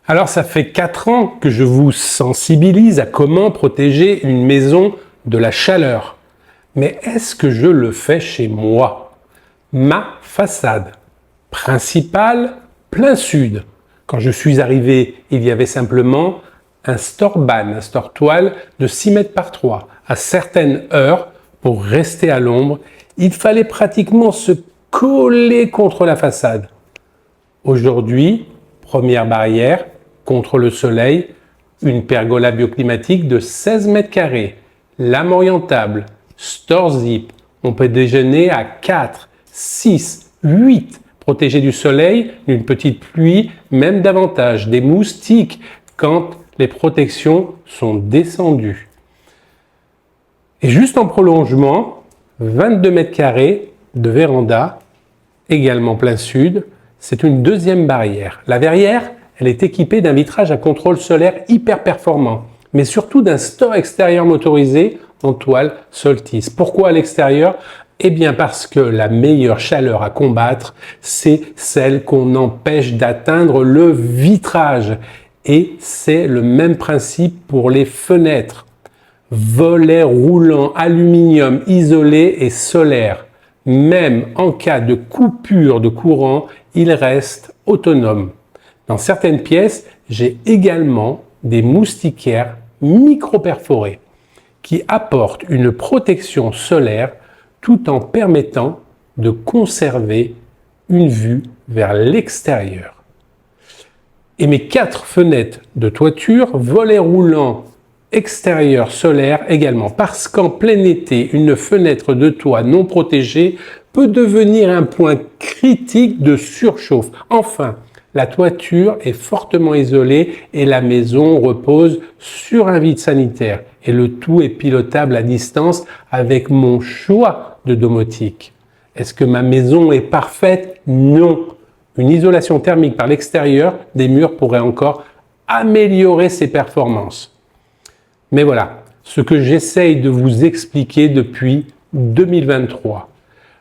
Alors ça fait 4 ans que je vous sensibilise à comment protéger une maison de la chaleur. Mais est-ce que je le fais chez moi? Ma façade principale, plein sud. Quand je suis arrivé, il y avait simplement un store-ban, un store-toile de 6 mètres par 3. À certaines heures, pour rester à l'ombre, il fallait pratiquement se coller contre la façade. Aujourd'hui, première barrière, contre le soleil, une pergola bioclimatique de 16 mètres carrés, lame orientable, store zip. On peut déjeuner à 4, 6, 8, protégé du soleil, d'une petite pluie, même davantage, des moustiques quand les protections sont descendues. Et juste en prolongement, 22 mètres carrés de véranda, également plein sud, c'est une deuxième barrière. La verrière, elle est équipée d'un vitrage à contrôle solaire hyper performant, mais surtout d'un store extérieur motorisé en toile Soltis. Pourquoi à l'extérieur? Eh bien parce que la meilleure chaleur à combattre, c'est celle qu'on empêche d'atteindre le vitrage. Et c'est le même principe pour les fenêtres. Volets roulants, aluminium isolé et solaire. Même en cas de coupure de courant, il reste autonome. Dans certaines pièces, j'ai également des moustiquaires micro-perforés qui apportent une protection solaire tout en permettant de conserver une vue vers l'extérieur. Et mes 4 fenêtres de toiture, volets roulants extérieur solaire également, parce qu'en plein été, une fenêtre de toit non protégée peut devenir un point critique de surchauffe. Enfin, la toiture est fortement isolée et la maison repose sur un vide sanitaire. Et le tout est pilotable à distance avec mon choix de domotique. Est-ce que ma maison est parfaite? Non. Une isolation thermique par l'extérieur des murs pourrait encore améliorer ses performances. Mais voilà, ce que j'essaye de vous expliquer depuis 2023.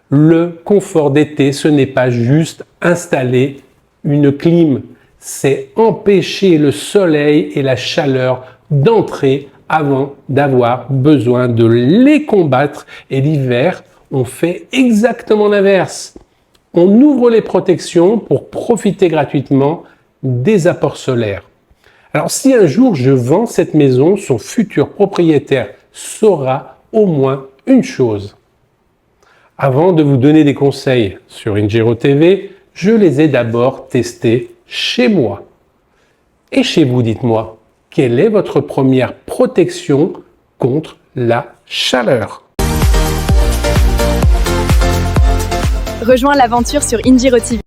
Le confort d'été, ce n'est pas juste installer une clim, c'est empêcher le soleil et la chaleur d'entrer avant d'avoir besoin de les combattre. Et l'hiver, on fait exactement l'inverse. On ouvre les protections pour profiter gratuitement des apports solaires. Alors si un jour je vends cette maison, son futur propriétaire saura au moins une chose. Avant de vous donner des conseils sur Ingiro TV, je les ai d'abord testés chez moi. Et chez vous, dites-moi, quelle est votre première protection contre la chaleur? Rejoins l'aventure sur Ingiro TV.